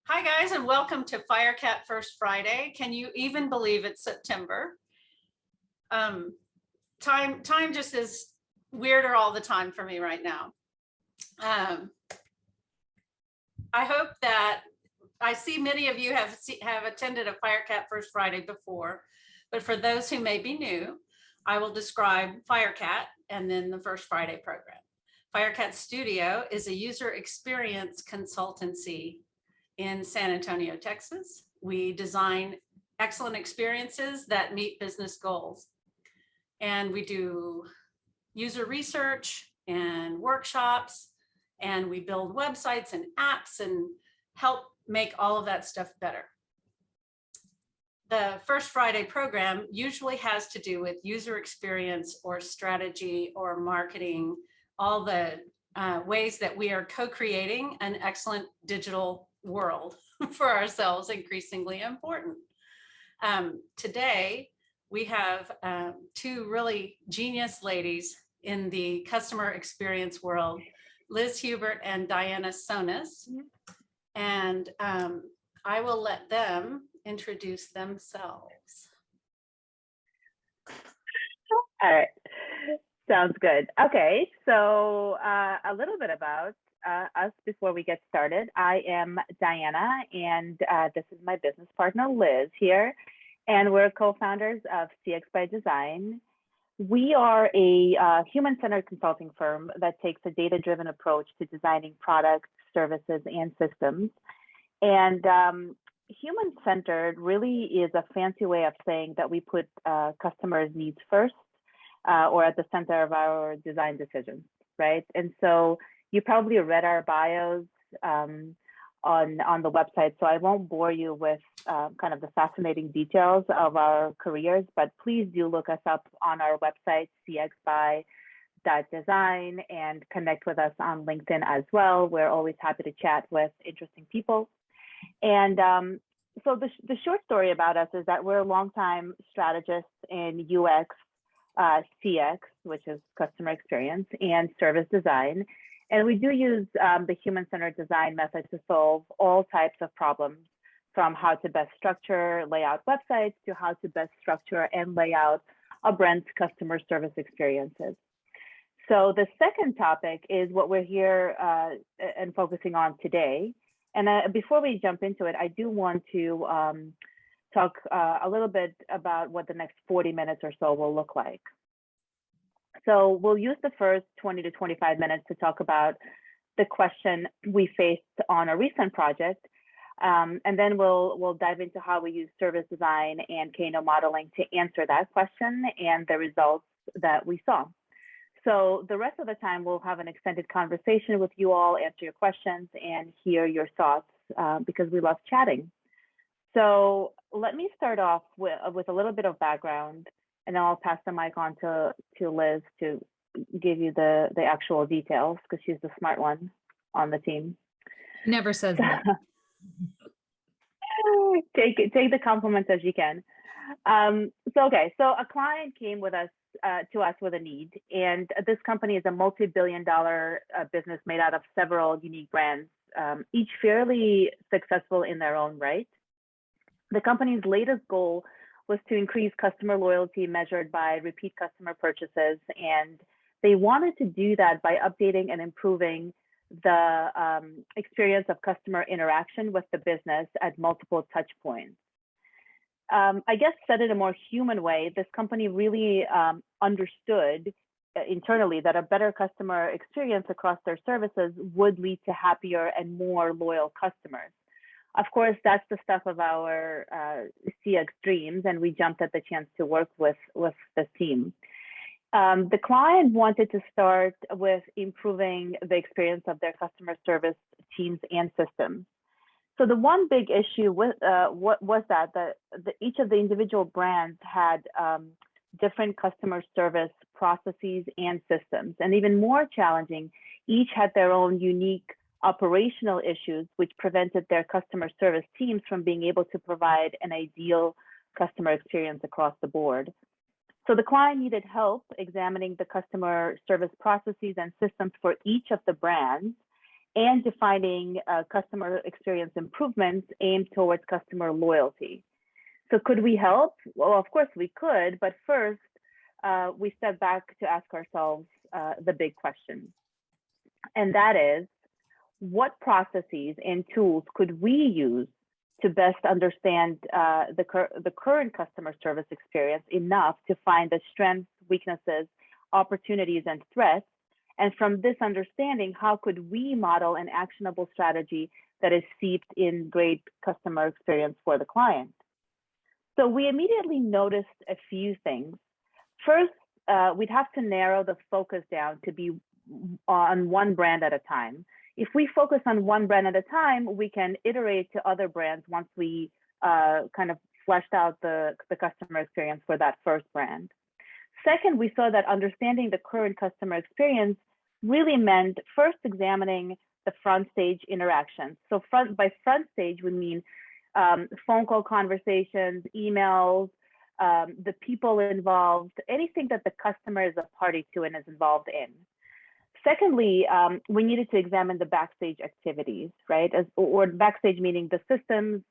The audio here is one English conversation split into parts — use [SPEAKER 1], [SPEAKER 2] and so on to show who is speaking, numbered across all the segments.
[SPEAKER 1] Hi guys, and welcome to Firecat First Friday. Can you even believe it's September? Time just is weirder all the time for me right now. I hope that I see many of you have attended a Firecat First Friday before, but for those who may be new, I will describe Firecat and then the First Friday program. Firecat Studio is a user experience consultancy in San Antonio, Texas. We design excellent experiences that meet business goals. And we do user research and workshops, and we build websites and apps and help make all of that stuff better. The First Friday program usually has to do with user experience or strategy or marketing, all the ways that we are co-creating an excellent digital world for ourselves, increasingly important. Today, we have two really genius ladies in the customer experience world, Liz Hubert and Diana Sonis. And I will let them introduce themselves.
[SPEAKER 2] All right, sounds good. Okay, so a little bit about us before we get started. I am Diana, and this is my business partner, Liz, here, and we're co-founders of CX by Design. We are a human-centered consulting firm that takes a data-driven approach to designing products, services, and systems. And human-centered really is a fancy way of saying that we put customers' needs first or at the center of our design decisions, right? And so you probably read our bios on the website, so I won't bore you with kind of the fascinating details of our careers, but please do look us up on our website, cxby.design, and connect with us on LinkedIn as well. We're always happy to chat with interesting people. And so the short story about us is that we're longtime strategists in UX, CX, which is customer experience, and service design. And we do use the human-centered design method to solve all types of problems, from how to best structure, lay out websites, to how to best structure and lay out a brand's customer service experiences. So the second topic is what we're here and focusing on today. And before we jump into it, I do want to talk a little bit about what the next 40 minutes or so will look like. So we'll use the first 20 to 25 minutes to talk about the question we faced on a recent project. And then we'll dive into how we use service design and Kano modeling to answer that question and the results that we saw. So the rest of the time, we'll have an extended conversation with you all, answer your questions, and hear your thoughts because we love chatting. So let me start off with a little bit of background, and then I'll pass the mic on to Liz to give you the actual details because she's the smart one on the team.
[SPEAKER 3] Never says that.
[SPEAKER 2] Take the compliments as you can. So a client came with us to us with a need, and this company is a multi-billion-dollar business made out of several unique brands, each fairly successful in their own right. The company's latest goal was to increase customer loyalty measured by repeat customer purchases, and they wanted to do that by updating and improving the experience of customer interaction with the business at multiple touch points. I guess said in a more human way, this company really understood internally that a better customer experience across their services would lead to happier and more loyal customers. Of course, that's the stuff of our CX dreams, and we jumped at the chance to work with this team. The client wanted to start with improving the experience of their customer service teams and systems. So the one big issue was that each of the individual brands had different customer service processes and systems. And even more challenging, each had their own unique operational issues, which prevented their customer service teams from being able to provide an ideal customer experience across the board. So the client needed help examining the customer service processes and systems for each of the brands and defining customer experience improvements aimed towards customer loyalty. So could we help? Well, of course we could, but first we step back to ask ourselves the big question. And that is, what processes and tools could we use to best understand the current customer service experience enough to find the strengths, weaknesses, opportunities, and threats? And from this understanding, how could we model an actionable strategy that is steeped in great customer experience for the client? So we immediately noticed a few things. First, we'd have to narrow the focus down to be on one brand at a time. If we focus on one brand at a time, we can iterate to other brands once we kind of fleshed out the customer experience for that first brand. Second, we saw that understanding the current customer experience really meant first examining the front stage interactions. So by front stage, we mean phone call conversations, emails, the people involved, anything that the customer is a party to and is involved in. Secondly, we needed to examine the backstage activities, right? Or backstage meaning the systems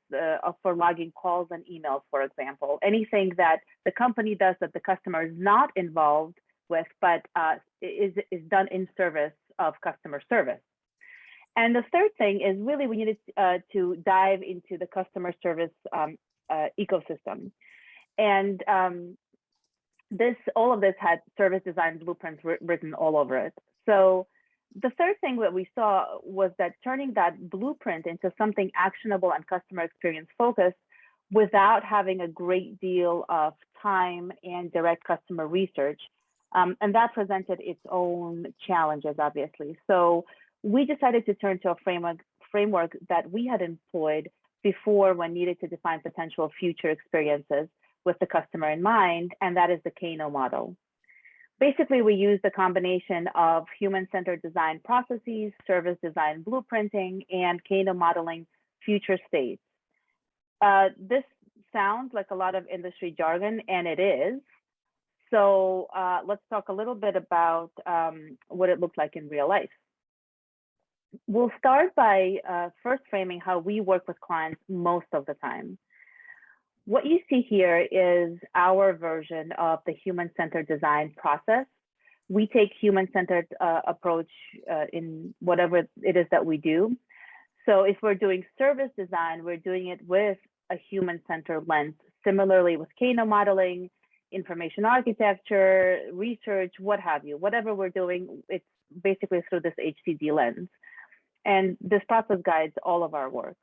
[SPEAKER 2] for logging calls and emails, for example. Anything that the company does that the customer is not involved with, but is done in service of customer service. And the third thing is really we needed to dive into the customer service ecosystem. And all of this had service design blueprints written all over it. So the third thing that we saw was that turning that blueprint into something actionable and customer experience focused without having a great deal of time and direct customer research. And that presented its own challenges, obviously. So we decided to turn to a framework that we had employed before when needed to define potential future experiences with the customer in mind, and that is the Kano model. Basically, we used a combination of human-centered design processes, service design blueprinting, and Kano modeling future states. This sounds like a lot of industry jargon, and it is. So let's talk a little bit about what it looks like in real life. We'll start by first framing how we work with clients most of the time. What you see here is our version of the human-centered design process. We take human-centered approach in whatever it is that we do. So if we're doing service design, we're doing it with a human-centered lens. Similarly with Kano modeling, information architecture, research, what have you. Whatever we're doing, it's basically through this HCD lens. And this process guides all of our work.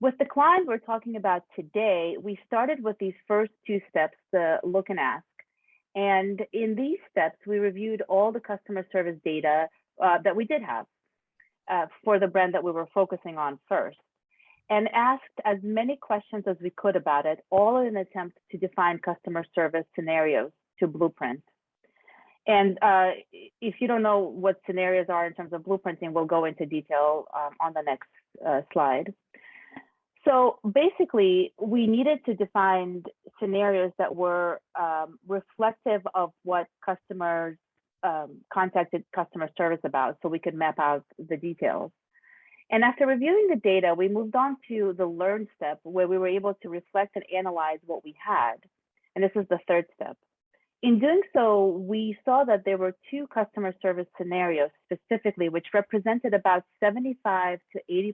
[SPEAKER 2] With the client we're talking about today, we started with these first two steps, the look and ask. And in these steps, we reviewed all the customer service data that we did have for the brand that we were focusing on first, and asked as many questions as we could about it, all in an attempt to define customer service scenarios to blueprint. And if you don't know what scenarios are in terms of blueprinting, we'll go into detail on the next slide. So basically, we needed to define scenarios that were reflective of what customers contacted customer service about, so we could map out the details. And after reviewing the data, we moved on to the learn step, where we were able to reflect and analyze what we had. And this is the third step. In doing so, we saw that there were two customer service scenarios specifically, which represented about 75 to 80%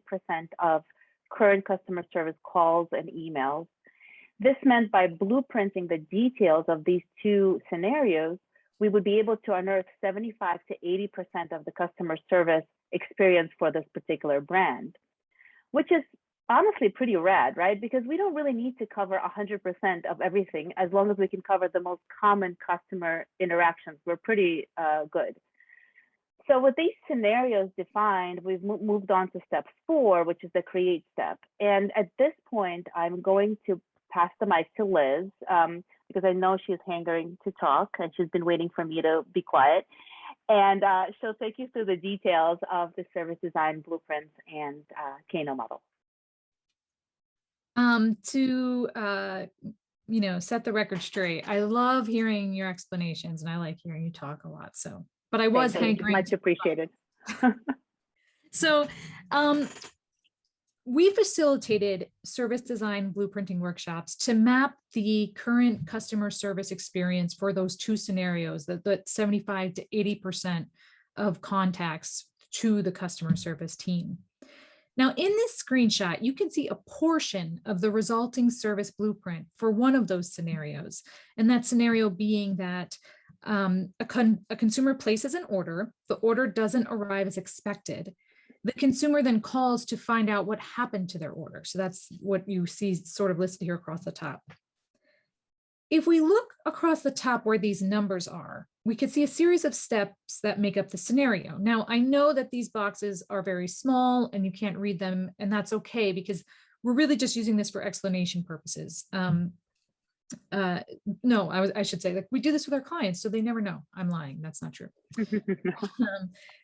[SPEAKER 2] of current customer service calls and emails. This meant by blueprinting the details of these two scenarios, we would be able to unearth 75 to 80% of the customer service experience for this particular brand, which is honestly pretty rad, right? Because we don't really need to cover 100% of everything as long as we can cover the most common customer interactions. We're pretty good. So with these scenarios defined, we've moved on to step 4, which is the create step. And at this point, I'm going to pass the mic to Liz because I know she's hankering to talk and she's been waiting for me to be quiet. And she'll take you through the details of the service design blueprints and Kano model.
[SPEAKER 3] Set the record straight. I love hearing your explanations and I like hearing you talk a lot. So, but I was hankering.
[SPEAKER 2] Much appreciated.
[SPEAKER 3] So we facilitated service design blueprinting workshops to map the current customer service experience for those two scenarios, that 75 to 80% of contacts to the customer service team. Now, in this screenshot, you can see a portion of the resulting service blueprint for one of those scenarios. And that scenario being that a consumer places an order, the order doesn't arrive as expected. The consumer then calls to find out what happened to their order. So that's what you see sort of listed here across the top. If we look across the top where these numbers are, we could see a series of steps that make up the scenario. Now, I know that these boxes are very small and you can't read them, and that's okay because we're really just using this for explanation purposes. No, I should say that we do this with our clients, so they never know. I'm lying. That's not true.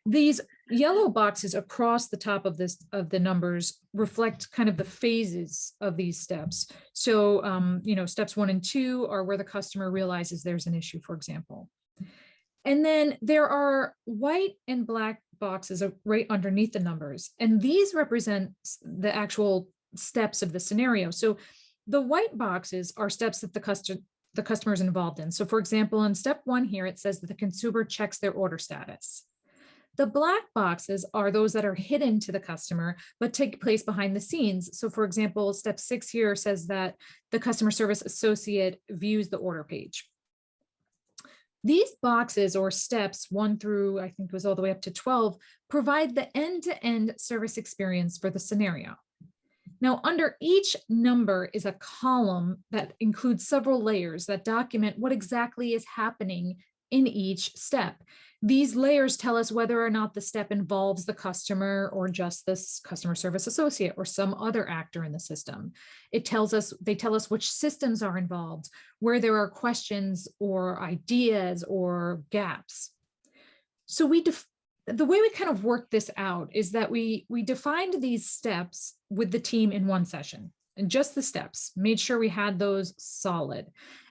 [SPEAKER 3] These yellow boxes across the top of the numbers reflect kind of the phases of these steps. So, steps 1 and 2 are where the customer realizes there's an issue, for example. And then there are white and black boxes right underneath the numbers, and these represent the actual steps of the scenario. So the white boxes are steps that the customer is involved in. So for example, in step 1 here, it says that the consumer checks their order status. The black boxes are those that are hidden to the customer, but take place behind the scenes. So for example, step 6 here says that the customer service associate views the order page. These boxes or steps 1 through, I think it was all the way up to 12, provide the end-to-end service experience for the scenario. Now, under each number is a column that includes several layers that document what exactly is happening in each step. These layers tell us whether or not the step involves the customer or just this customer service associate or some other actor in the system. They tell us which systems are involved, where there are questions or ideas or gaps. So the way we kind of work this out is that we defined these steps with the team in one session, and just the steps, made sure we had those solid.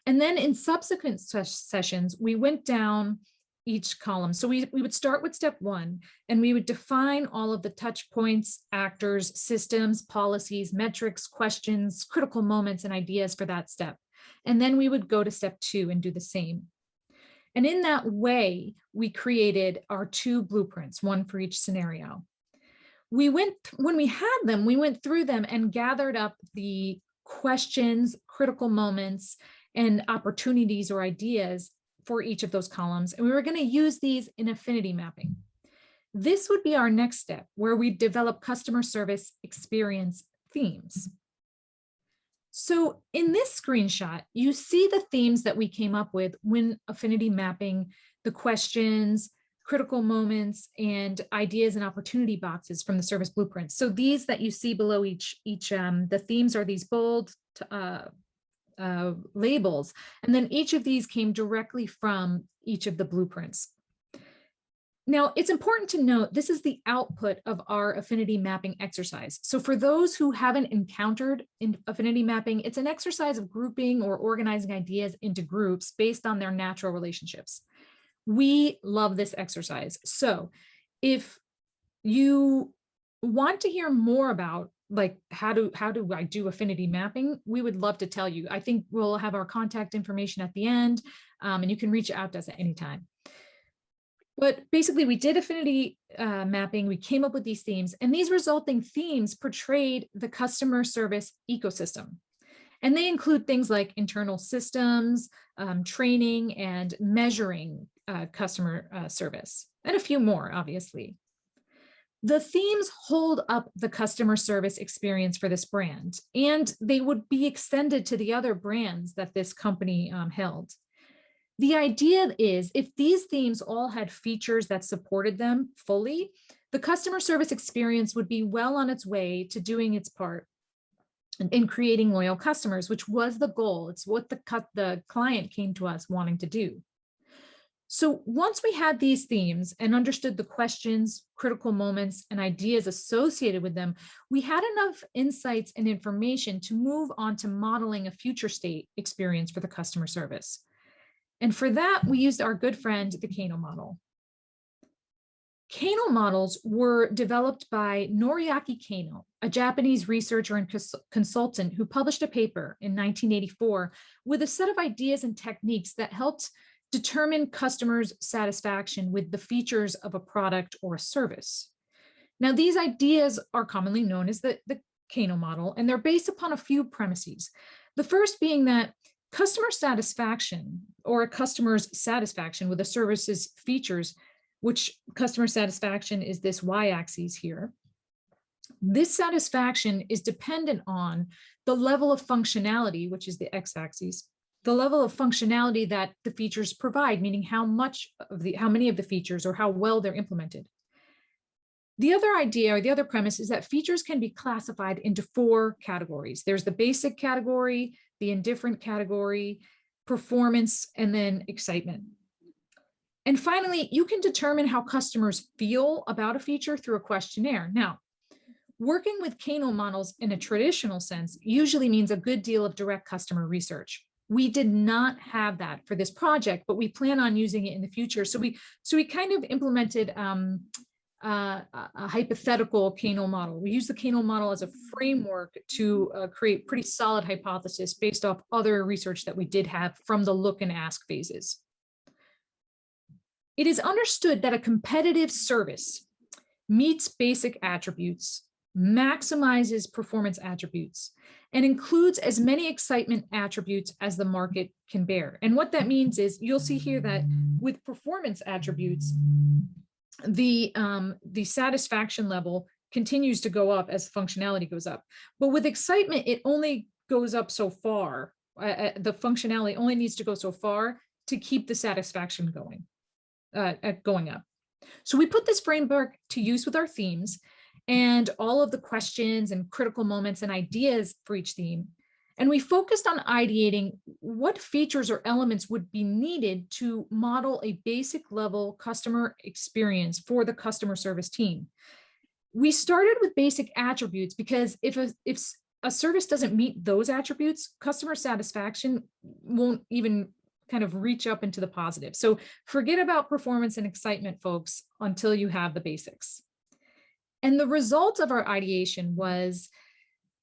[SPEAKER 3] And then in subsequent sessions, we went down each column. So we would start with step 1, and we would define all of the touch points, actors, systems, policies, metrics, questions, critical moments, and ideas for that step. And then we would go to step 2 and do the same. And in that way, we created our 2 blueprints, one for each scenario. When we had them, we went through them and gathered up the questions, critical moments, and opportunities or ideas for each of those columns. And we were going to use these in affinity mapping. This would be our next step, where we develop customer service experience themes. So in this screenshot, you see the themes that we came up with when affinity mapping the questions, critical moments, and ideas and opportunity boxes from the service blueprint. So these that you see below each the themes are these bold labels, and then each of these came directly from each of the blueprints. Now, it's important to note this is the output of our affinity mapping exercise. So for those who haven't encountered affinity mapping, it's an exercise of grouping or organizing ideas into groups based on their natural relationships. We love this exercise. So if you want to hear more about how do I do affinity mapping, we would love to tell you. I think we'll have our contact information at the end, and you can reach out to us at any time. But basically, we did affinity mapping. We came up with these themes, and these resulting themes portrayed the customer service ecosystem. And they include things like internal systems, training, and measuring customer service, and a few more, obviously. The themes hold up the customer service experience for this brand, and they would be extended to the other brands that this company held. The idea is, if these themes all had features that supported them fully, the customer service experience would be well on its way to doing its part in creating loyal customers, which was the goal. It's what the client came to us wanting to do. So once we had these themes and understood the questions, critical moments, and ideas associated with them, we had enough insights and information to move on to modeling a future state experience for the customer service. And for that, we used our good friend, the Kano model. Kano models were developed by Noriaki Kano, a Japanese researcher and consultant who published a paper in 1984 with a set of ideas and techniques that helped determine customers' satisfaction with the features of a product or a service. Now, these ideas are commonly known as the Kano model, and they're based upon a few premises. The first being that customer satisfaction, or a customer's satisfaction with a service's features, which customer satisfaction is this y-axis here. This satisfaction is dependent on the level of functionality, which is the x-axis, the level of functionality that the features provide, meaning how many of the features or how well they're implemented. The other idea or the other premise is that features can be classified into 4 categories. There's the basic category, the indifferent category, performance, and then excitement. And finally, you can determine how customers feel about a feature through a questionnaire. Now, working with Kano models in a traditional sense usually means a good deal of direct customer research. We did not have that for this project, but we plan on using it in the future. So we kind of implemented a hypothetical Kano model. We use the Kano model as a framework to create pretty solid hypothesis based off other research that we did have from the look and ask phases. It is understood that a competitive service meets basic attributes, maximizes performance attributes, and includes as many excitement attributes as the market can bear. And what that means is, you'll see here that with performance attributes, the satisfaction level continues to go up as functionality goes up. But with excitement, it only goes up so far. The functionality only needs to go so far to keep the satisfaction going up. So we put this framework to use with our themes and all of the questions and critical moments and ideas for each theme. And we focused on ideating what features or elements would be needed to model a basic level customer experience for the customer service team. We started with basic attributes because if a service doesn't meet those attributes, customer satisfaction won't even kind of reach up into the positive. So forget about performance and excitement, folks, until you have the basics. And the result of our ideation was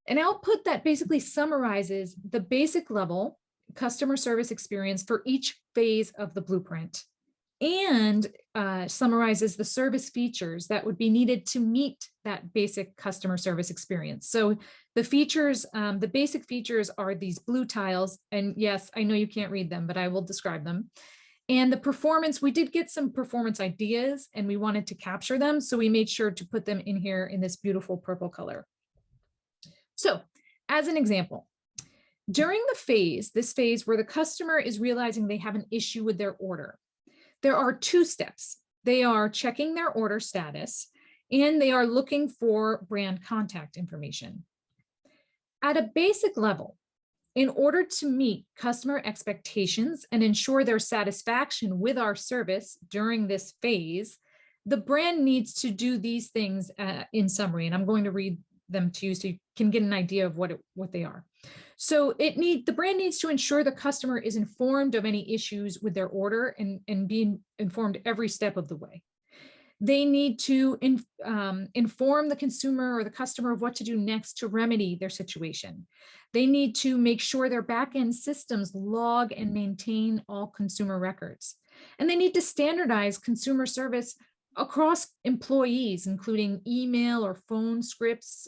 [SPEAKER 3] an output that basically summarizes the basic level customer service experience for each phase of the blueprint, and summarizes the service features that would be needed to meet that basic customer service experience. So the features, the basic features are these blue tiles. And yes, I know you can't read them, but I will describe them. And the performance, we did get some performance ideas and we wanted to capture them. So we made sure to put them in here in this beautiful purple color. So as an example, during this phase where the customer is realizing they have an issue with their order, there are 2 steps. They are checking their order status and they are looking for brand contact information. At a basic level, in order to meet customer expectations and ensure their satisfaction with our service during this phase, the brand needs to do these things in summary, and I'm going to read them to you so you can get an idea of what they are. So the brand needs to ensure the customer is informed of any issues with their order and being informed every step of the way. They need to inform the consumer or the customer of what to do next to remedy their situation. They need to make sure their back-end systems log and maintain all consumer records. And they need to standardize consumer service across employees, including email or phone scripts,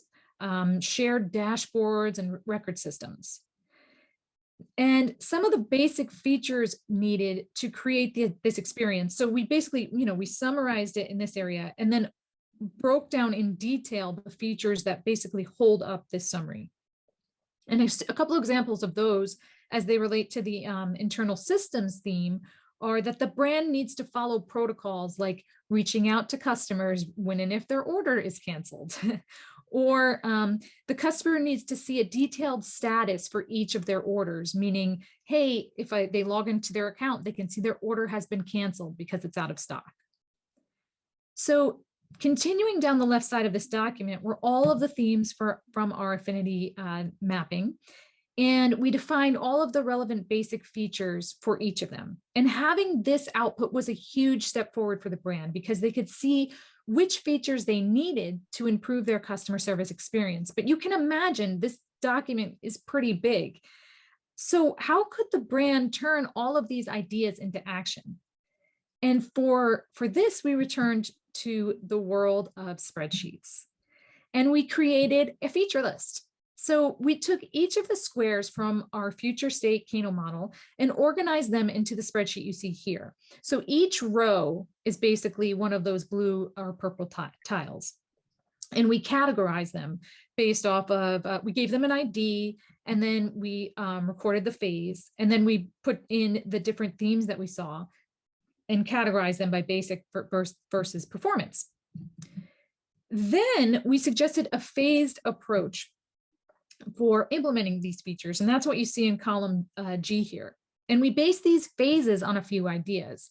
[SPEAKER 3] shared dashboards and record systems. And some of the basic features needed to create this experience. So we basically, we summarized it in this area and then broke down in detail the features that basically hold up this summary. And a couple of examples of those as they relate to the internal systems theme are that the brand needs to follow protocols like reaching out to customers when and if their order is canceled. Or the customer needs to see a detailed status for each of their orders, meaning, hey, if they log into their account, they can see their order has been canceled because it's out of stock. So continuing down the left side of this document were all of the themes from our affinity mapping. And we defined all of the relevant basic features for each of them. And having this output was a huge step forward for the brand because they could see which features they needed to improve their customer service experience. But you can imagine this document is pretty big. So how could the brand turn all of these ideas into action? And for this, we returned to the world of spreadsheets, and we created a feature list. So we took each of the squares from our future state Kano model and organized them into the spreadsheet you see here. So each row is basically one of those blue or purple tiles. And we categorized them based off of, we gave them an ID, and then we recorded the phase, and then we put in the different themes that we saw and categorize them by basic versus performance. Then we suggested a phased approach for implementing these features, and that's what you see in column G here. And we based these phases on a few ideas.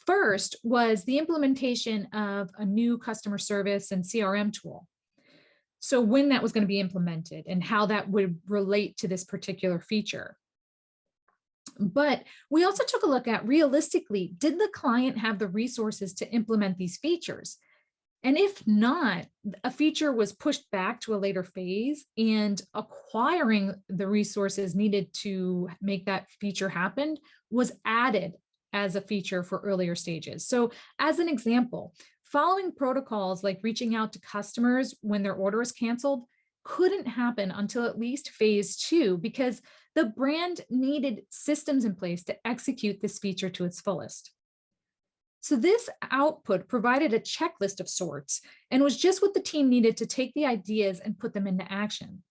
[SPEAKER 3] First was the implementation of a new customer service and CRM tool. So when that was going to be implemented and how that would relate to this particular feature. But we also took a look at, realistically, did the client have the resources to implement these features? And if not, a feature was pushed back to a later phase, and acquiring the resources needed to make that feature happen was added as a feature for earlier stages. So as an example, following protocols like reaching out to customers when their order is canceled couldn't happen until at least phase 2, because the brand needed systems in place to execute this feature to its fullest. So this output provided a checklist of sorts and was just what the team needed to take the ideas and put them into action.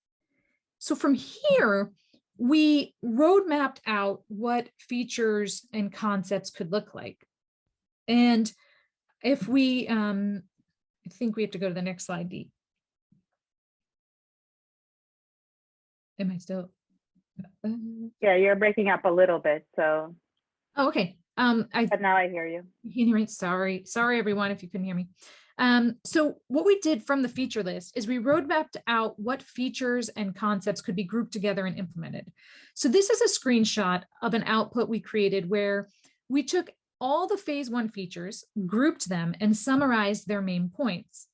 [SPEAKER 3] So from here, we roadmapped out what features and concepts could look like. And if we, I think we have to go to the next slide, Dee. Am I still?
[SPEAKER 2] Yeah, you're breaking up a little bit, so.
[SPEAKER 3] Oh, okay.
[SPEAKER 2] But now I hear you.
[SPEAKER 3] You can hear me. Sorry, everyone, if you couldn't hear me. So what we did from the feature list is we roadmapped out what features and concepts could be grouped together and implemented. So this is a screenshot of an output we created where we took all the phase 1 features, grouped them, and summarized their main points.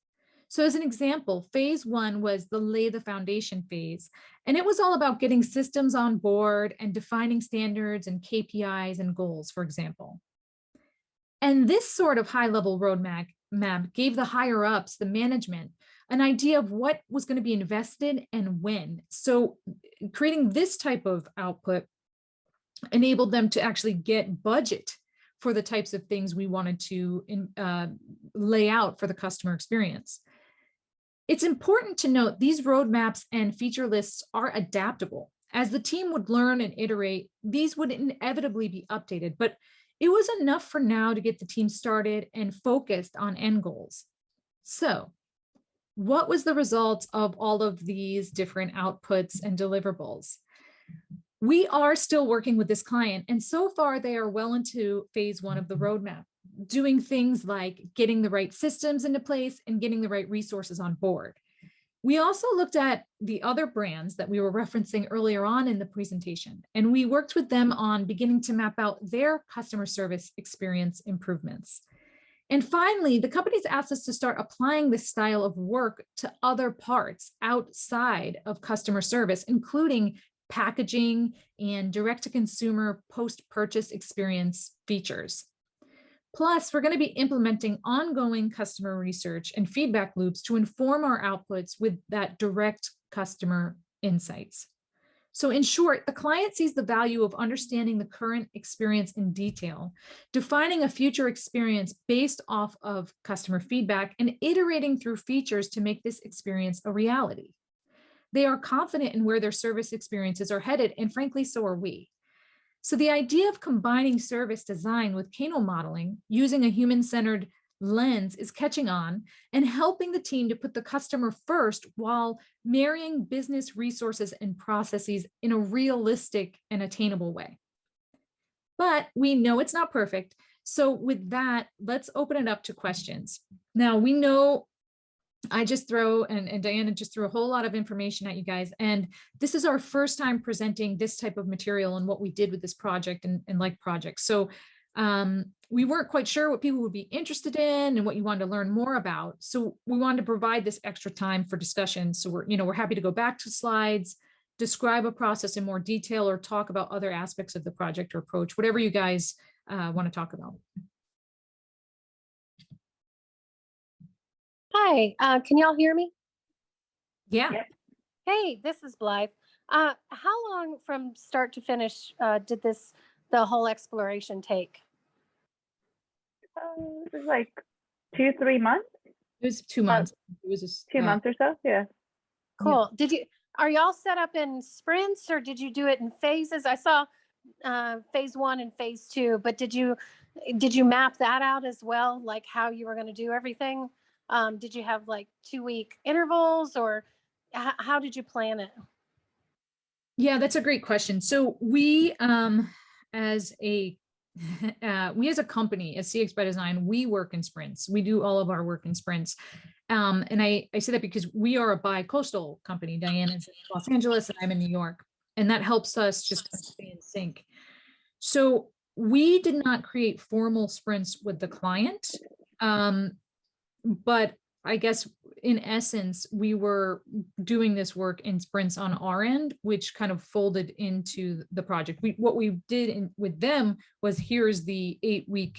[SPEAKER 3] So as an example, phase 1 was the lay the foundation phase, and it was all about getting systems on board and defining standards and KPIs and goals, for example. And this sort of high-level roadmap gave the higher ups, the management, an idea of what was going to be invested and when. So creating this type of output enabled them to actually get budget for the types of things we wanted to lay out for the customer experience. It's important to note these roadmaps and feature lists are adaptable. As the team would learn and iterate, these would inevitably be updated, but it was enough for now to get the team started and focused on end goals. So what was the result of all of these different outputs and deliverables? We are still working with this client, and so far they are well into phase 1 of the roadmap, doing things like getting the right systems into place and getting the right resources on board. We also looked at the other brands that we were referencing earlier on in the presentation, and we worked with them on beginning to map out their customer service experience improvements. And finally, the companies asked us to start applying this style of work to other parts outside of customer service, including packaging and direct-to-consumer post-purchase experience features. Plus, we're going to be implementing ongoing customer research and feedback loops to inform our outputs with that direct customer insights. So in short, the client sees the value of understanding the current experience in detail, defining a future experience based off of customer feedback, and iterating through features to make this experience a reality. They are confident in where their service experiences are headed, and frankly, so are we. So the idea of combining service design with Kano modeling using a human-centered lens is catching on and helping the team to put the customer first while marrying business resources and processes in a realistic and attainable way. But we know it's not perfect. So with that, let's open it up to questions. Now, we know I just throw, and Diana just threw a whole lot of information at you guys. And this is our first time presenting this type of material and what we did with this project and like projects. So We weren't quite sure what people would be interested in and what you wanted to learn more about. So we wanted to provide this extra time for discussion. So we're happy to go back to slides, describe a process in more detail, or talk about other aspects of the project or approach, whatever you guys want to talk about.
[SPEAKER 4] Hi, can y'all hear me?
[SPEAKER 3] Yeah.
[SPEAKER 2] Yep.
[SPEAKER 4] Hey, this is Blythe. How long from start to finish did the whole exploration take?
[SPEAKER 2] It was like 2-3 months,
[SPEAKER 3] It was 2 months. It was just
[SPEAKER 2] 2 months or so. Yeah.
[SPEAKER 4] Cool. Are y'all set up in sprints or did you do it in phases? I saw phase 1 and phase 2, but did you map that out as well? Like how you were going to do everything? Did you have like 2-week intervals or how did you plan it?
[SPEAKER 3] Yeah, that's a great question. So we, as a company, as CX by Design, we work in sprints. We do all of our work in sprints. And I say that because we are a bi-coastal company. Diane is in Los Angeles and I'm in New York. And that helps us just stay in sync. So we did not create formal sprints with the client. But I guess in essence, we were doing this work in sprints on our end, which kind of folded into the project. What we did with them was, here's the 8-week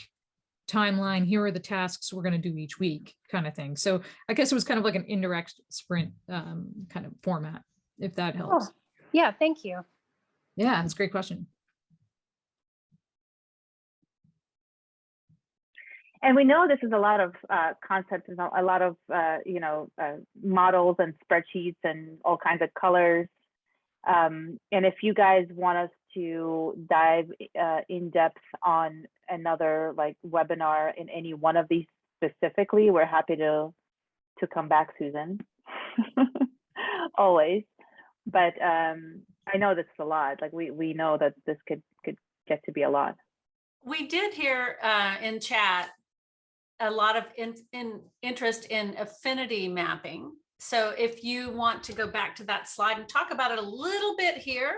[SPEAKER 3] timeline. Here are the tasks we're going to do each week, kind of thing. So I guess it was kind of like an indirect sprint kind of format, if that helps.
[SPEAKER 4] Oh, yeah, thank you.
[SPEAKER 3] Yeah, that's a great question.
[SPEAKER 2] And we know this is a lot of concepts and a lot of models and spreadsheets and all kinds of colors. And if you guys want us to dive in depth on another like webinar in any one of these specifically, we're happy to come back, Susan. Always. But I know this is a lot. Like we know that this could get to be a lot.
[SPEAKER 1] We did hear in chat a lot of interest in affinity mapping. So if you want to go back to that slide and talk about it a little bit here,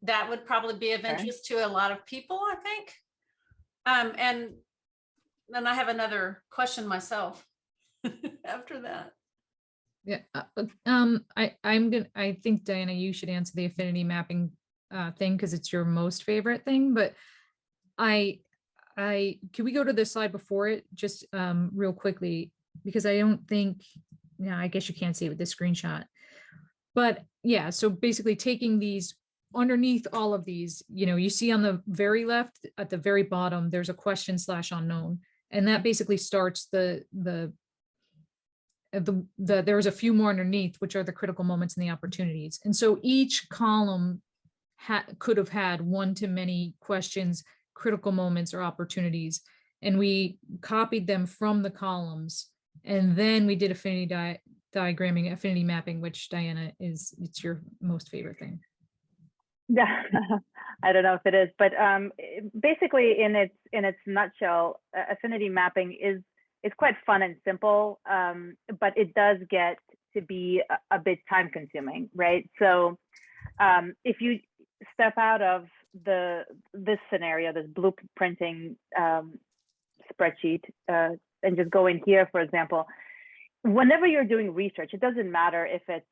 [SPEAKER 1] that would probably be of interest to a lot of people, I think. And then I have another question myself after that.
[SPEAKER 3] Yeah, I think, Diana, you should answer the affinity mapping thing because it's your most favorite thing, but can we go to the slide before it just real quickly, because I don't think, I guess you can't see it with this screenshot, but yeah, so basically taking these underneath all of these, you see on the very left at the very bottom, there's a question/unknown, and that basically starts there's a few more underneath, which are the critical moments and the opportunities. And so each column could have had one to many questions, critical moments or opportunities, and we copied them from the columns, and then we did affinity diagramming, affinity mapping, which, Diana, it's your most favorite thing.
[SPEAKER 2] Yeah, I don't know if it is, but basically in its nutshell, affinity mapping is quite fun and simple, but it does get to be a bit time consuming, right? So if you step out of this scenario, this blueprinting spreadsheet, and just go in here, for example, whenever you're doing research, it doesn't matter if it's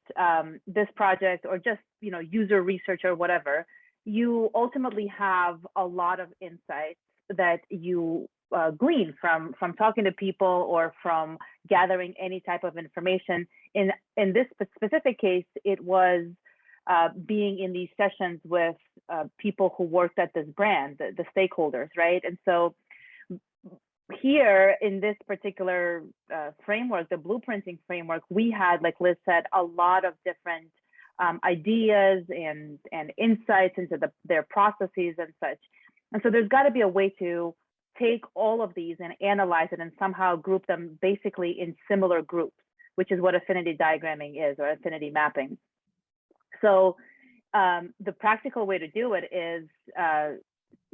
[SPEAKER 2] this project or just user research or whatever, you ultimately have a lot of insights that you glean from talking to people or from gathering any type of information. In this specific case, it was being in these sessions with people who worked at this brand, the stakeholders, right? And so here in this particular framework, the blueprinting framework, we had, like Liz said, a lot of different ideas and insights into their processes and such. And so there's got to be a way to take all of these and analyze it and somehow group them basically in similar groups, which is what affinity diagramming is, or affinity mapping. So the practical way to do it is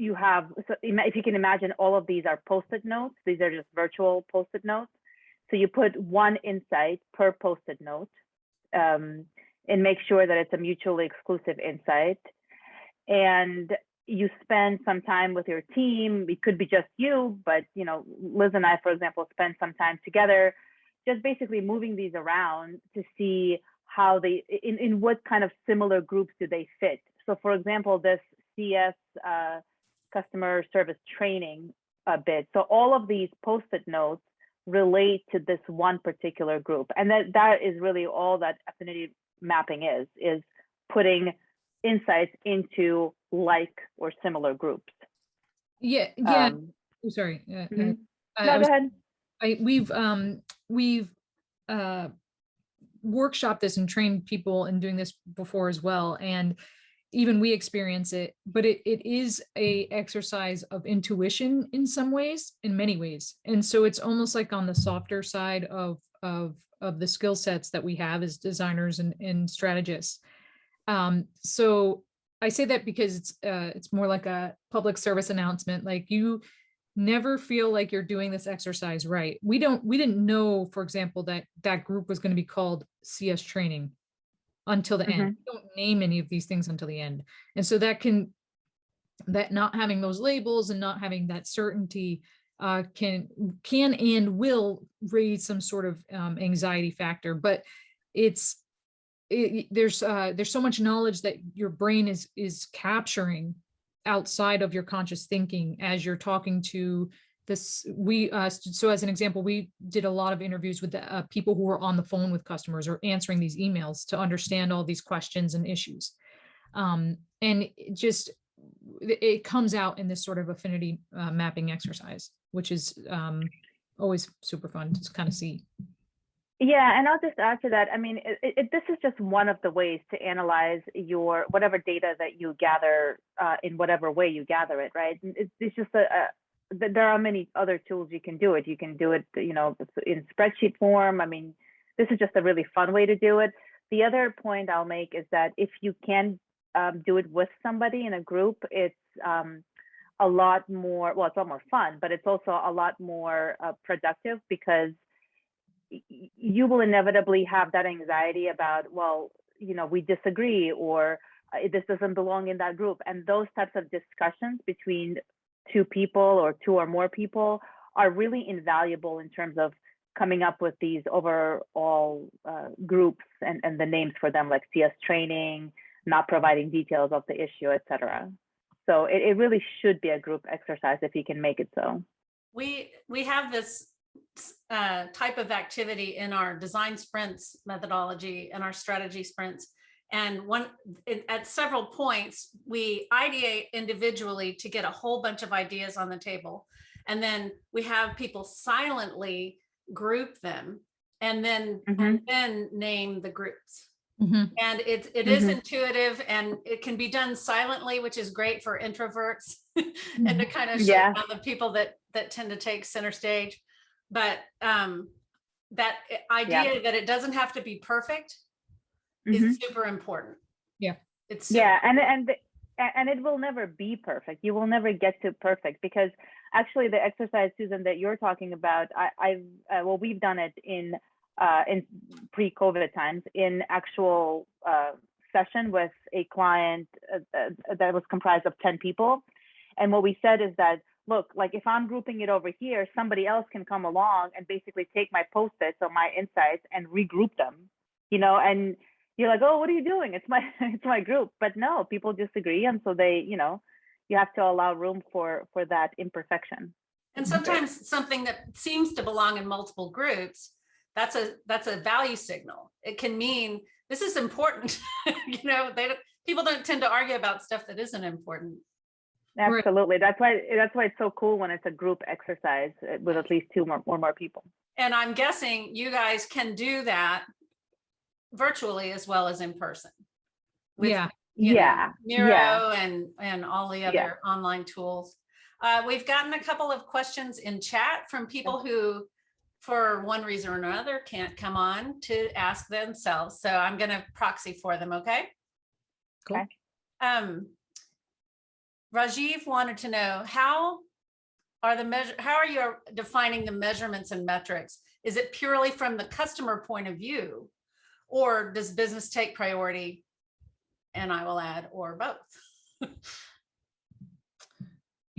[SPEAKER 2] if you can imagine, all of these are Post-it notes. These are just virtual Post-it notes. So you put one insight per Post-it note and make sure that it's a mutually exclusive insight. And you spend some time with your team. It could be just you, but Liz and I, for example, spend some time together, just basically moving these around to see how they, in what kind of similar groups do they fit. So for example, this CS customer service training bit. So all of these Post-it notes relate to this one particular group. And that is really all that affinity mapping is putting insights into like or similar groups.
[SPEAKER 3] Yeah. Sorry.
[SPEAKER 2] No, go ahead.
[SPEAKER 3] We've workshopped this and trained people in doing this before as well. And even we experience it, but it is a exercise of intuition in some ways, in many ways. And so it's almost like on the softer side of the skill sets that we have as designers and strategists. So I say that because it's more like a public service announcement. Like, you never feel like you're doing this exercise right. We didn't know, for example, that group was going to be called CS training until the end. We don't name any of these things until the end. And so that not having those labels and not having that certainty can and will raise some sort of anxiety factor. But there's so much knowledge that your brain is capturing outside of your conscious thinking as you're talking to this. So as an example, we did a lot of interviews with the people who were on the phone with customers or answering these emails to understand all these questions and issues. And it comes out in this sort of affinity mapping exercise, which is always super fun to kind of see.
[SPEAKER 2] Yeah, and I'll just add to that. I mean, this is just one of the ways to analyze your whatever data that you gather in whatever way you gather it, right? It's just there are many other tools you can do it. You can do it, in spreadsheet form. I mean, this is just a really fun way to do it. The other point I'll make is that if you can do it with somebody in a group, it's a lot more, well, it's a lot more fun, but it's also a lot more productive, because you will inevitably have that anxiety about, well, we disagree, or this doesn't belong in that group. And those types of discussions between two people or two or more people are really invaluable in terms of coming up with these overall groups and the names for them, like CS training, not providing details of the issue, etc. So it really should be a group exercise if you can make it so. We
[SPEAKER 1] have this type of activity in our design sprints methodology and our strategy sprints. And at several points, we ideate individually to get a whole bunch of ideas on the table. And then we have people silently group them and then name the groups. And it is intuitive, and it can be done silently, which is great for introverts and to kind of shut down the people that tend to take center stage. But that idea that it doesn't have to be perfect is super important.
[SPEAKER 3] Yeah.
[SPEAKER 2] And it will never be perfect. You will never get to perfect, because actually the exercise, Susan, that you're talking about, we've done it in pre-COVID times in actual session with a client that was comprised of 10 people. And what we said is that, look, like, if I'm grouping it over here, somebody else can come along and basically take my Post-its or my insights and regroup them, and you're like, oh, what are you doing? It's my group. But no, people disagree. And so they, you have to allow room for that imperfection.
[SPEAKER 1] And sometimes something that seems to belong in multiple groups, that's a value signal. It can mean this is important. People don't tend to argue about stuff that isn't important.
[SPEAKER 2] Absolutely. That's why it's so cool when it's a group exercise with at least two or more people. And
[SPEAKER 1] I'm guessing you guys can do that virtually as well as in person. With, Miro and all the other online tools. We've gotten a couple of questions in chat from people who, for one reason or another, can't come on to ask themselves. So I'm going to proxy for them. Okay.
[SPEAKER 3] Cool.
[SPEAKER 1] Rajiv wanted to know, how are you defining the measurements and metrics? Is it purely from the customer point of view, or does business take priority? And I will add, or both.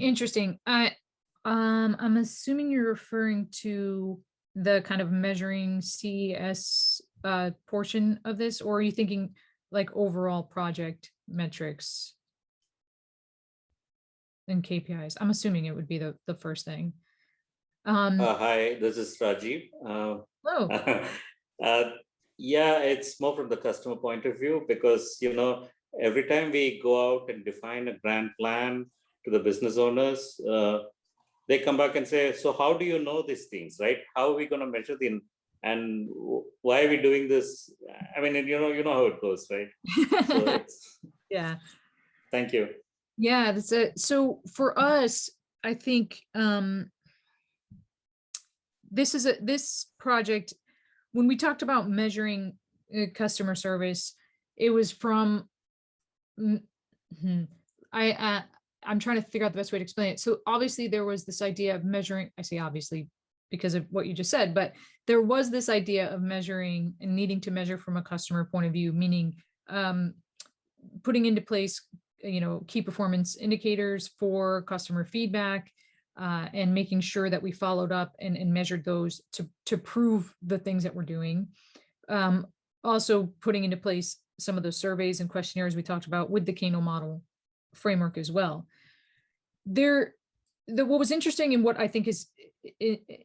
[SPEAKER 3] Interesting. I'm assuming you're referring to the kind of measuring CES portion of this, or are you thinking like overall project metrics and KPIs? I'm assuming it would be the first thing.
[SPEAKER 5] Hi, this is Rajiv.
[SPEAKER 3] Oh,
[SPEAKER 5] uh, yeah, it's more from the customer point of view because, every time we go out and define a grand plan to the business owners, they come back and say, so how do you know these things, right? How are we going to measure and why are we doing this? I mean, you know how it goes, right? So it's,
[SPEAKER 3] yeah.
[SPEAKER 5] thank you.
[SPEAKER 3] Yeah, that's it. So for us, I think this project, when we talked about measuring customer service, it was from I'm trying to figure out the best way to explain it. So obviously there was this idea of measuring, I say obviously because of what you just said, but there was this idea of measuring and needing to measure from a customer point of view, meaning putting into place, key performance indicators for customer feedback, and making sure that we followed up and measured those to prove the things that we're doing. Also putting into place some of the surveys and questionnaires we talked about with the Kano model framework as well. What was interesting and what I think is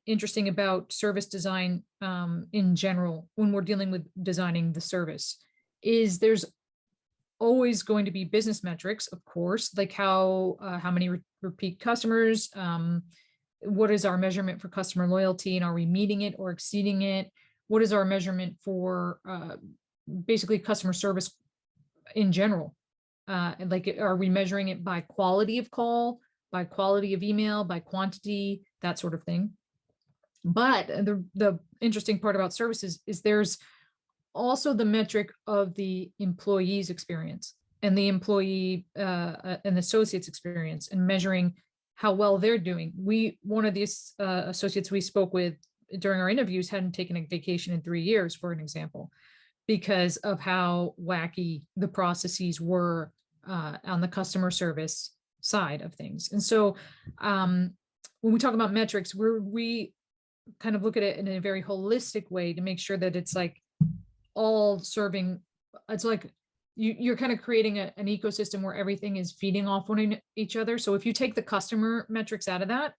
[SPEAKER 3] interesting about service design in general, when we're dealing with designing the service, is there's always going to be business metrics, of course, like how many repeat customers, what is our measurement for customer loyalty, and are we meeting it or exceeding it? What is our measurement for basically customer service in general? Like, are we measuring it by quality of call, by quality of email, by quantity, that sort of thing? But the interesting part about services is there's also the metric of the employee's experience and the employee and associate's experience, and measuring how well they're doing. One of these associates we spoke with during our interviews hadn't taken a vacation in 3 years, for an example, because of how wacky the processes were on the customer service side of things. And so when we talk about metrics, we kind of look at it in a very holistic way to make sure that it's like all serving, it's like you're kind of creating an ecosystem where everything is feeding off each other. So if you take the customer metrics out of that,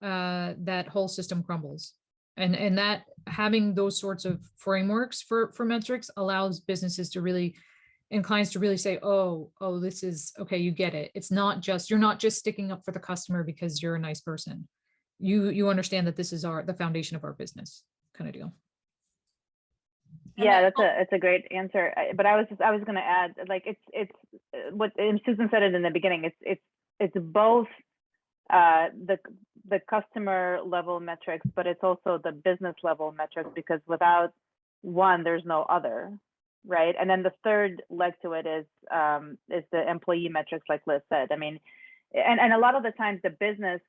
[SPEAKER 3] that whole system crumbles. And that having those sorts of frameworks for metrics allows businesses to really, and clients to really say, oh, this is okay, you get it. It's not just, you're not just sticking up for the customer because you're a nice person. You understand that this is the foundation of our business, kind of deal.
[SPEAKER 2] Yeah, that's a great answer. But I was going to add, like, it's what Susan said it in the beginning. It's both the customer level metrics, but it's also the business level metrics, because without one, there's no other, right? And then the third leg to it is the employee metrics, like Liz said. I mean, and a lot of the times the business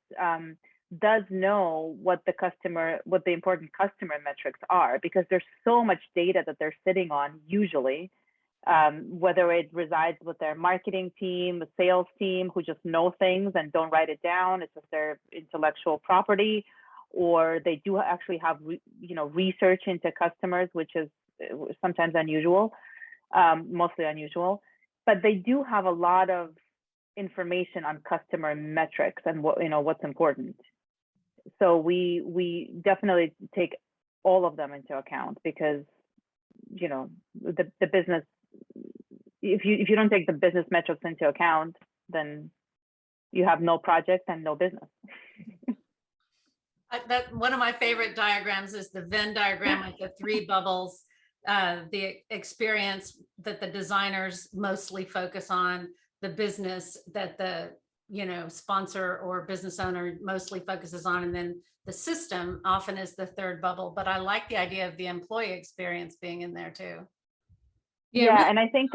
[SPEAKER 2] does know what the important customer metrics are, because there's so much data that they're sitting on, usually, whether it resides with their marketing team, the sales team, who just know things and don't write it down. It's just their intellectual property, or they do actually have research into customers, which is sometimes unusual, mostly unusual, but they do have a lot of information on customer metrics and what's important. So we definitely take all of them into account, because the business, if you don't take the business metrics into account, then you have no project and no business.
[SPEAKER 1] That one of my favorite diagrams is the Venn diagram, like the three bubbles, the experience that the designers mostly focus on, the business that the sponsor or business owner mostly focuses on, and then the system often is the third bubble. But I like the idea of the employee experience being in there too.
[SPEAKER 2] Yeah, and I think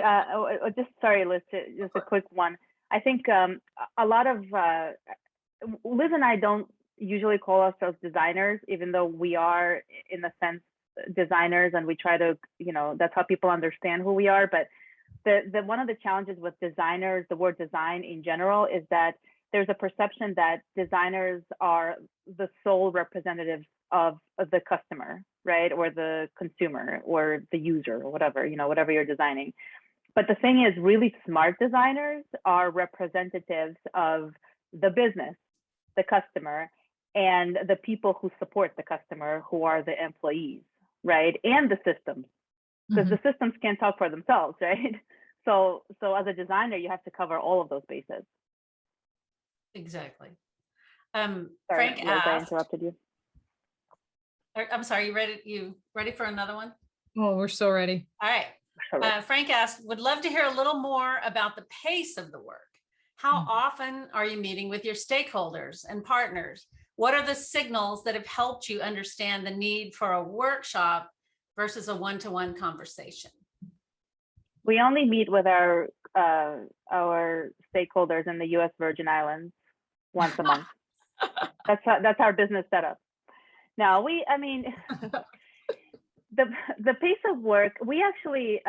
[SPEAKER 2] sorry, Liz, just a quick one. I think a lot of Liz and I don't usually call ourselves designers, even though we are, in a sense, designers, and we try to, that's how people understand who we are. But the one of the challenges with designers, the word design in general, is that there's a perception that designers are the sole representatives of the customer, right? Or the consumer or the user or whatever, whatever you're designing. But the thing is, really smart designers are representatives of the business, the customer, and the people who support the customer, who are the employees, right? And the systems, because the systems can't talk for themselves, right? So as a designer, you have to cover all of those bases.
[SPEAKER 1] Exactly.
[SPEAKER 2] Sorry,
[SPEAKER 1] Frank
[SPEAKER 2] Liz, I
[SPEAKER 1] asked,
[SPEAKER 2] interrupted you.
[SPEAKER 1] I'm sorry, you ready for another one?
[SPEAKER 3] Oh, we're so ready.
[SPEAKER 1] All right. Frank asked, would love to hear a little more about the pace of the work. How often are you meeting with your stakeholders and partners? What are the signals that have helped you understand the need for a workshop versus a one-to-one conversation?
[SPEAKER 2] We only meet with our stakeholders in the U.S. Virgin Islands once a month. That's our business setup. Now the pace of work, we actually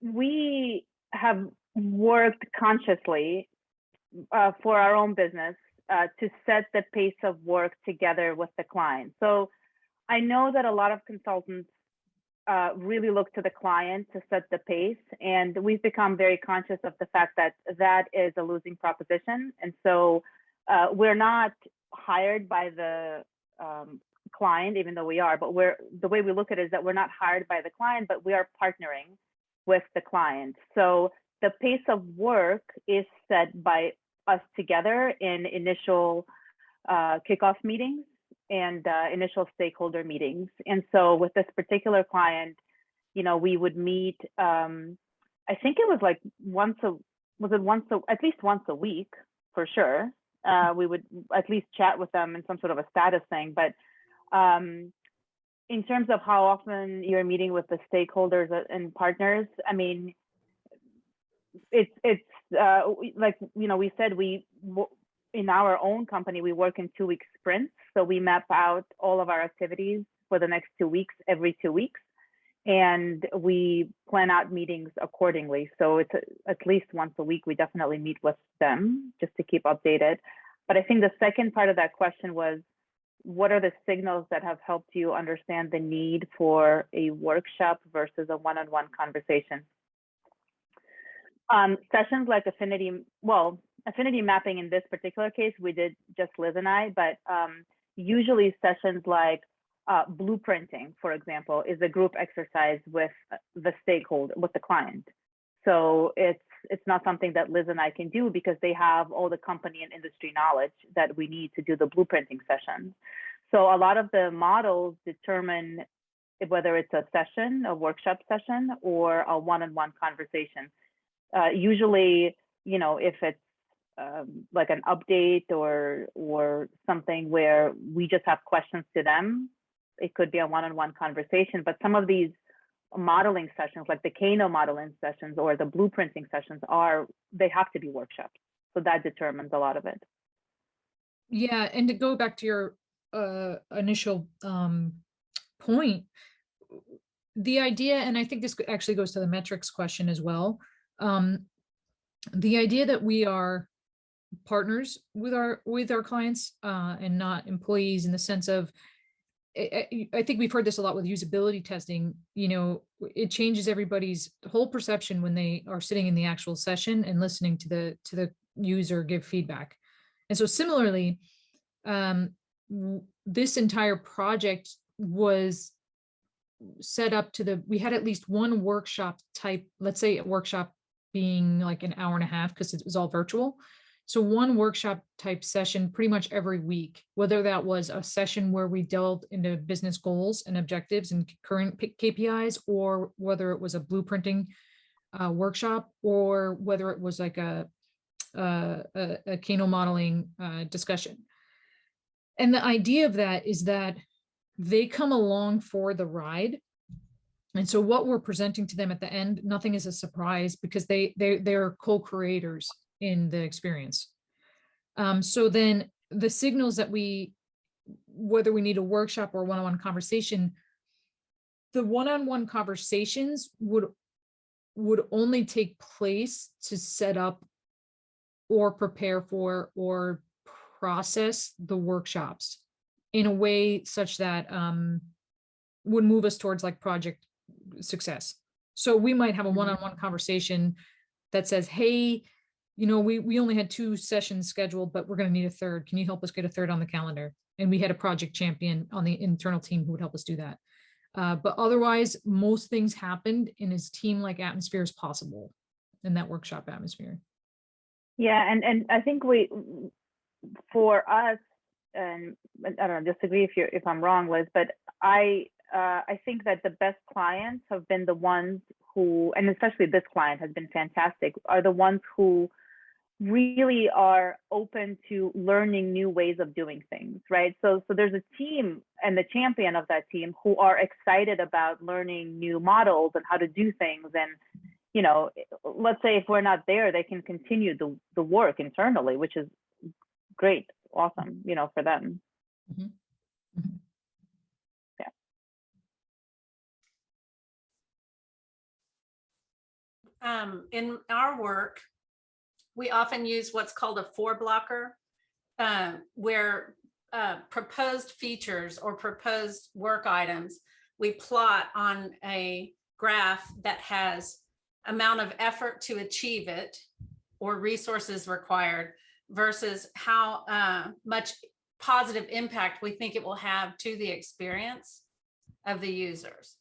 [SPEAKER 2] we have worked consciously for our own business to set the pace of work together with the client. So I know that a lot of consultants really look to the client to set the pace, and we've become very conscious of the fact that that is a losing proposition. And so we're not hired by the client, even though we are, but the way we look at it is that we're not hired by the client, but we are partnering with the client. So the pace of work is set by us together in initial kickoff meetings and initial stakeholder meetings. And so with this particular client, we would meet, I think it was like at least once a week for sure. We would at least chat with them in some sort of a status thing. But in terms of how often you're meeting with the stakeholders and partners, I mean, it's like, we said, in our own company, we work in 2-week sprints. So we map out all of our activities for the next 2 weeks, every 2 weeks. And we plan out meetings accordingly. So it's at least once a week, we definitely meet with them just to keep updated. But I think the second part of that question was, what are the signals that have helped you understand the need for a workshop versus a one-on-one conversation? Sessions like affinity mapping in this particular case, we did just Liz and I, but usually sessions like blueprinting, for example, is a group exercise with the stakeholder, with the client. So it's not something that Liz and I can do because they have all the company and industry knowledge that we need to do the blueprinting sessions. So a lot of the models determine whether it's a session, a workshop session, or a one-on-one conversation. Usually, if it's like an update or something where we just have questions to them, it could be a one-on-one conversation. But some of these modeling sessions, like the Kano modeling sessions or the blueprinting sessions, they have to be workshops. So that determines a lot of it.
[SPEAKER 3] Yeah, and to go back to your initial point, the idea, and I think this actually goes to the metrics question as well. The idea that we are partners with our clients and not employees, in the sense of, I think we've heard this a lot with usability testing. It changes everybody's whole perception when they are sitting in the actual session and listening to the user give feedback. And so similarly, this entire project was set up we had at least one workshop type, let's say a workshop being like an hour and a half, because it was all virtual. So one workshop type session pretty much every week, whether that was a session where we delved into business goals and objectives and current KPIs, or whether it was a blueprinting workshop, or whether it was like a Kano modeling discussion. And the idea of that is that they come along for the ride. And so what we're presenting to them at the end, nothing is a surprise, because they're co-creators in the experience. So then the signals that whether we need a workshop or one-on-one conversation, the one-on-one conversations would only take place to set up or prepare for or process the workshops in a way such that would move us towards like project success. So we might have a one-on-one conversation that says, hey, you know, we only had 2 sessions scheduled, but we're going to need a third. Can you help us get a third on the calendar? And we had a project champion on the internal team who would help us do that. But otherwise, most things happened in as team-like atmosphere as possible in that workshop atmosphere.
[SPEAKER 2] Yeah, and I think for us, and I don't know, disagree if I'm wrong, Liz, but I think that the best clients have been the ones who, and especially this client has been fantastic, are the ones who really are open to learning new ways of doing things, right? So there's a team and the champion of that team who are excited about learning new models and how to do things. And, you know, let's say if we're not there, they can continue the work internally, which is great, awesome, you know, for them.
[SPEAKER 3] Mm-hmm. Mm-hmm.
[SPEAKER 1] In our work, we often use what's called a 4-blocker, where proposed features or proposed work items, we plot on a graph that has amount of effort to achieve it or resources required versus how much positive impact we think it will have to the experience of the users.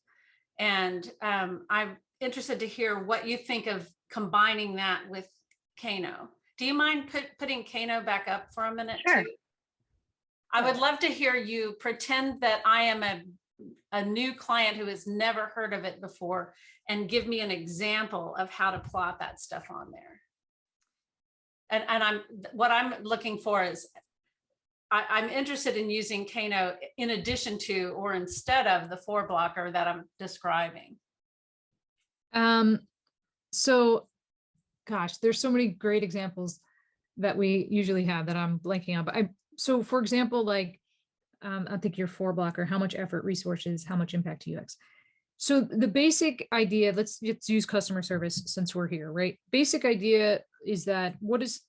[SPEAKER 1] And I'm interested to hear what you think of combining that with Kano. Do you mind putting Kano back up for a minute?
[SPEAKER 2] Sure.
[SPEAKER 1] Too? I would love to hear you pretend that I am a new client who has never heard of it before and give me an example of how to plot that stuff on there. And what I'm looking for is I'm interested in using Kano in addition to or instead of the 4-blocker that I'm describing.
[SPEAKER 3] So gosh, there's so many great examples that we usually have that I'm blanking on. But so for example, like I think your 4-blocker, how much effort, resources, how much impact to UX. So the basic idea, let's use customer service since we're here, right? Basic idea is that what is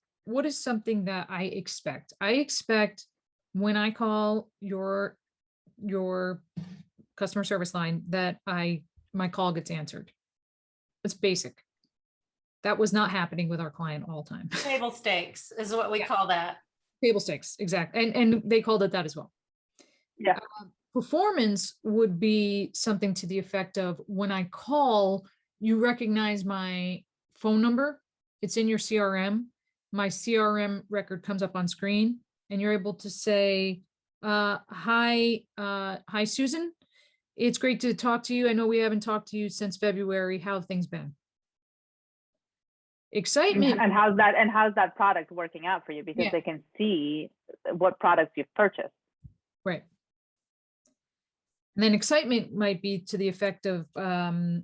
[SPEAKER 3] something that I expect? I expect when I call your customer service line that my call gets answered. That's basic. That was not happening with our client all the time.
[SPEAKER 1] Table stakes is what we call that.
[SPEAKER 3] Table stakes, exactly. And they called it that as well.
[SPEAKER 2] Yeah.
[SPEAKER 3] Performance would be something to the effect of when I call, you recognize my phone number. It's in your CRM. My CRM record comes up on screen and you're able to say, hi, Susan. It's great to talk to you. I know we haven't talked to you since February. How have things been? Excitement.
[SPEAKER 2] And how's that product working out for you? Because they can see what products you've purchased.
[SPEAKER 3] Right. And then excitement might be to the effect of, you're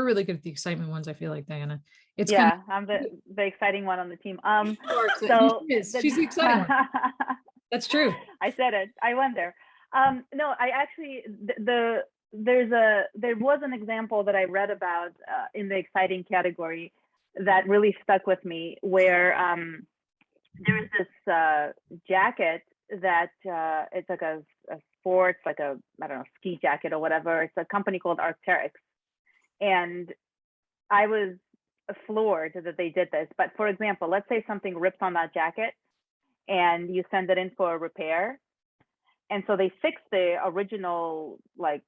[SPEAKER 3] really good at the excitement ones. I feel like, Diana. It's
[SPEAKER 2] I'm the exciting one on the team.
[SPEAKER 3] So she's the exciting one. That's true.
[SPEAKER 2] I said it. I went there. No, I actually there was an example that I read about in the exciting category that really stuck with me, where there is this jacket that it's like a sports, like a, I don't know, ski jacket or whatever. It's a company called Arc'teryx. And I was floored that they did this. But for example, let's say something rips on that jacket and you send it in for a repair. And so they fix the original, like,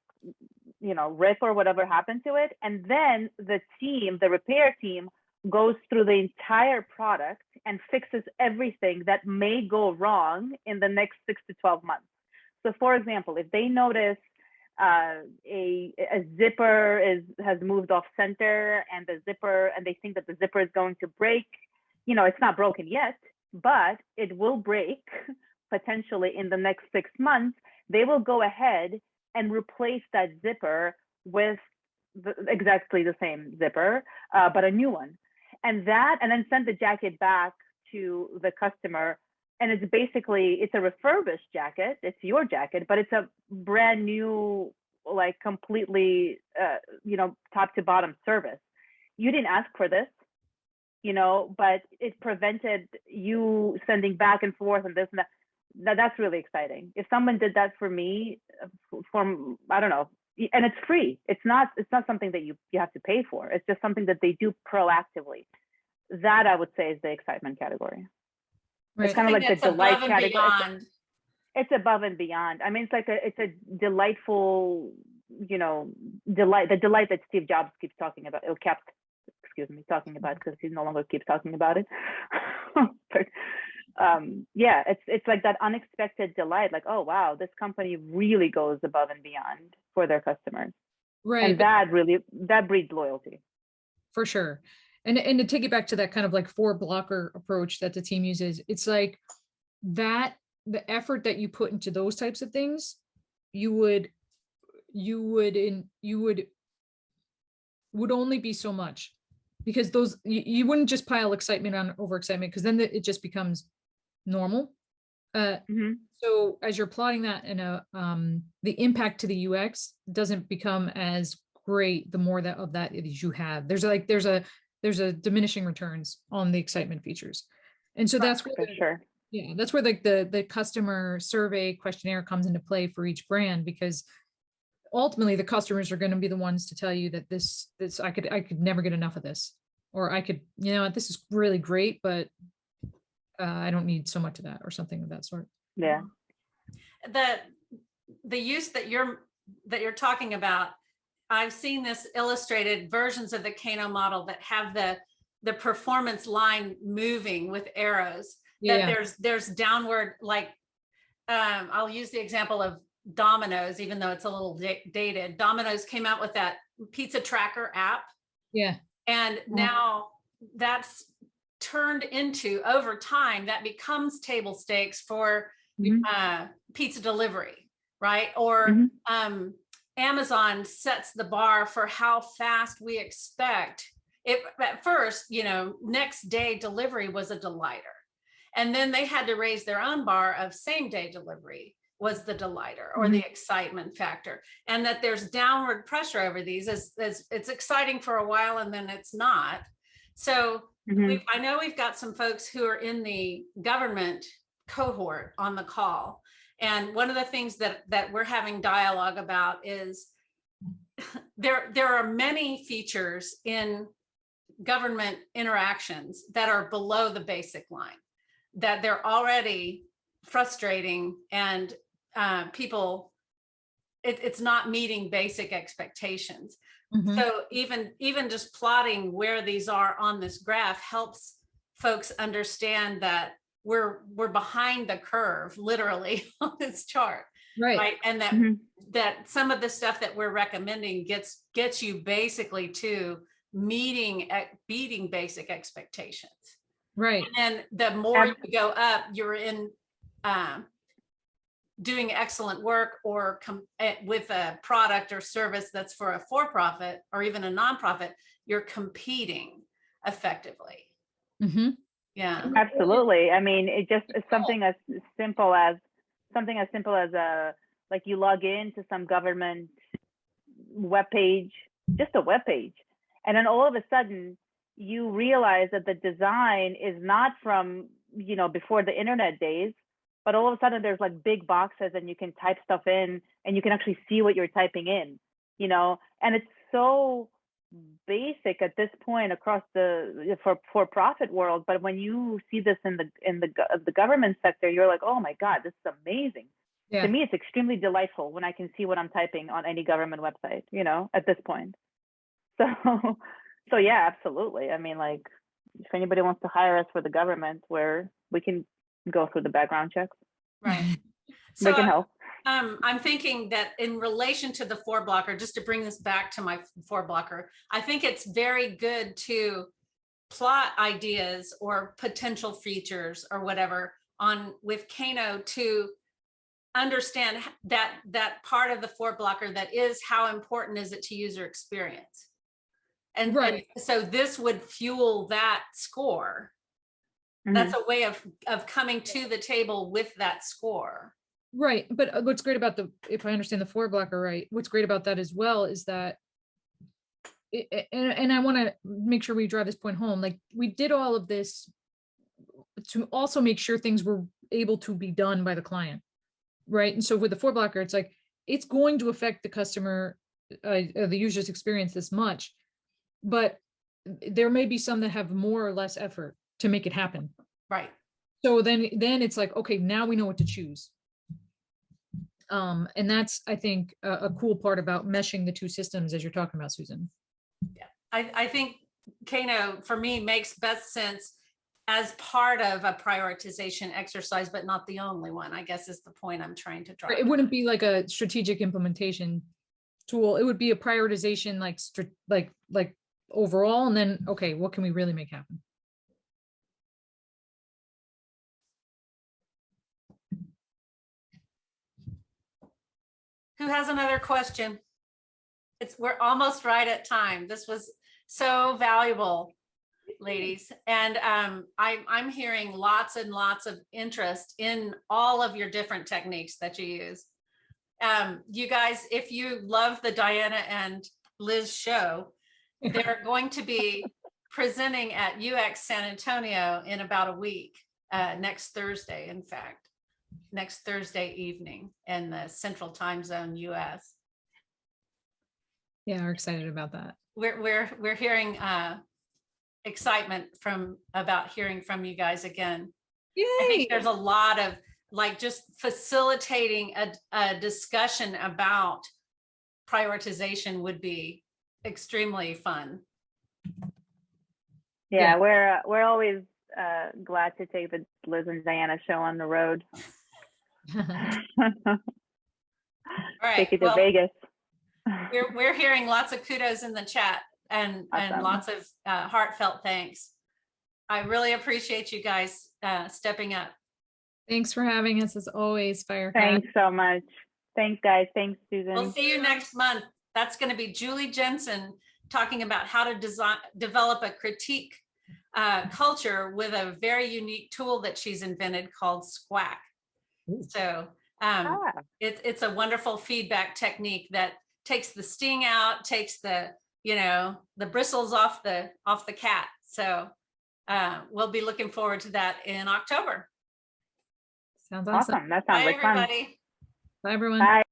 [SPEAKER 2] rip or whatever happened to it. And then the repair team goes through the entire product and fixes everything that may go wrong in the next 6 to 12 months. So for example, if they notice a zipper has moved off center and they think that the zipper is going to break, it's not broken yet, but it will break potentially in the next 6 months, they will go ahead and replace that zipper with exactly the same zipper, but a new one. And then send the jacket back to the customer. And it's a refurbished jacket. It's your jacket, but it's a brand new, like completely, top to bottom service. you didn't ask for this, but it prevented you sending back and forth and this and that. That's really exciting. If someone did that for me, I don't know, and it's free. It's not something that you have to pay for. It's just something that they do proactively. That I would say is the excitement category.
[SPEAKER 3] Right.
[SPEAKER 2] It's kind of like the delight
[SPEAKER 1] above and
[SPEAKER 2] category.
[SPEAKER 1] beyond.
[SPEAKER 2] It's above and beyond. I mean, it's a delightful, delight, the delight that Steve Jobs keeps talking about. Talking about, because he no longer keeps talking about it. But yeah, it's like that unexpected delight, like, oh wow, this company really goes above and beyond for their customers.
[SPEAKER 3] Right.
[SPEAKER 2] And that breeds loyalty.
[SPEAKER 3] For sure. And to take it back to that kind of like 4-blocker approach that the team uses, it's like that the effort that you put into those types of things, you would only be so much, because those you wouldn't just pile excitement on over excitement, because then it just becomes normal. So as you're plotting that in the impact to the UX doesn't become as great the more of that you have. There's a diminishing returns on the excitement features. And so that's where that's where the customer survey questionnaire comes into play for each brand, because ultimately the customers are going to be the ones to tell you that this I could never get enough of this, or I could, this is really great, but I don't need so much of that, or something of that sort.
[SPEAKER 2] Yeah.
[SPEAKER 1] The use that you're talking about, I've seen this illustrated versions of the Kano model that have the performance line moving with arrows. There's downward, like I'll use the example of Domino's, even though it's a little dated. Domino's came out with that pizza tracker app.
[SPEAKER 3] Yeah.
[SPEAKER 1] And now that's turned into, over time, that becomes table stakes for pizza delivery, right? Or Amazon sets the bar for how fast we expect it. At first, next day delivery was a delighter. And then they had to raise their own bar of same day delivery was the delighter, or the excitement factor. And that there's downward pressure over these as it's exciting for a while and then it's not. So I know we've got some folks who are in the government cohort on the call. And one of the things that we're having dialogue about is there are many features in government interactions that are below the basic line, that they're already frustrating, and people, it's not meeting basic expectations. So even just plotting where these are on this graph helps folks understand that we're behind the curve, literally, on this chart, right? And that some of the stuff that we're recommending gets you basically to beating basic expectations,
[SPEAKER 3] right?
[SPEAKER 1] And then the more you go up, you're in doing excellent work, or with a product or service that's for a for-profit or even a nonprofit, you're competing effectively. Yeah,
[SPEAKER 2] absolutely. I mean, it just is something as simple as like you log into some government webpage, just a webpage, and then all of a sudden you realize that the design is not from before the internet days, but all of a sudden there's like big boxes and you can type stuff in and you can actually see what you're typing in, and it's so basic at this point across the for-profit world. But when you see this in the government sector, you're like, oh my God, this is amazing. To me, it's extremely delightful when I can see what I'm typing on any government website, at this point. So yeah, absolutely. I mean, like, if anybody wants to hire us for the government, where we can go through the background checks,
[SPEAKER 1] right?
[SPEAKER 2] We can help.
[SPEAKER 1] I'm thinking that in relation to the 4-blocker, just to bring this back to my 4-blocker, I think it's very good to plot ideas or potential features or whatever with Kano to understand that part of the 4-blocker that is how important is it to user experience. And so this would fuel that score. That's a way of coming to the table with that score.
[SPEAKER 3] Right. But what's great about if I understand the 4-blocker right, what's great about that as well is that and I want to make sure we drive this point home. Like, we did all of this to also make sure things were able to be done by the client, right? And so with the 4-blocker, it's like, it's going to affect the customer, the user's experience this much, but there may be some that have more or less effort to make it happen.
[SPEAKER 1] Right.
[SPEAKER 3] So then it's like, okay, now we know what to choose. And that's, I think, a cool part about meshing the two systems, as you're talking about, Susan.
[SPEAKER 1] I think Kano, for me, makes best sense as part of a prioritization exercise, but not the only one, I guess is the point I'm trying to drive.
[SPEAKER 3] It wouldn't be like a strategic implementation tool. It would be a prioritization, like overall, and then, okay, what can we really make happen?
[SPEAKER 1] Who has another question? We're almost right at time. This was so valuable, ladies. And I'm hearing lots and lots of interest in all of your different techniques that you use. You guys, if you love the Diana and Liz show, they're going to be presenting at UX San Antonio in about a week, next Thursday, in fact. Next Thursday evening in the Central Time Zone, US.
[SPEAKER 3] Yeah, we're excited about that.
[SPEAKER 1] We're hearing excitement about hearing from you guys again.
[SPEAKER 3] Yay!
[SPEAKER 1] I think there's a lot of just facilitating a discussion about prioritization would be extremely fun.
[SPEAKER 2] Yeah, we're always glad to take the Liz and Diana show on the road.
[SPEAKER 1] All right.
[SPEAKER 2] Take it to Vegas.
[SPEAKER 1] We're hearing lots of kudos in the chat and
[SPEAKER 2] Awesome.
[SPEAKER 1] lots of heartfelt thanks. I really appreciate you guys stepping up.
[SPEAKER 3] Thanks for having us as always, Firecat.
[SPEAKER 2] Thanks so much. Thanks, guys. Thanks, Susan.
[SPEAKER 1] We'll see you next month. That's going to be Julie Jensen talking about how to develop a critique culture with a very unique tool that she's invented called Squack. So it's a wonderful feedback technique that takes the sting out, takes the bristles off the cat. So we'll be looking forward to that in October.
[SPEAKER 3] Sounds
[SPEAKER 2] awesome. That sounds
[SPEAKER 1] Bye,
[SPEAKER 2] like fun.
[SPEAKER 1] everybody.
[SPEAKER 3] Bye, everyone.
[SPEAKER 2] Bye.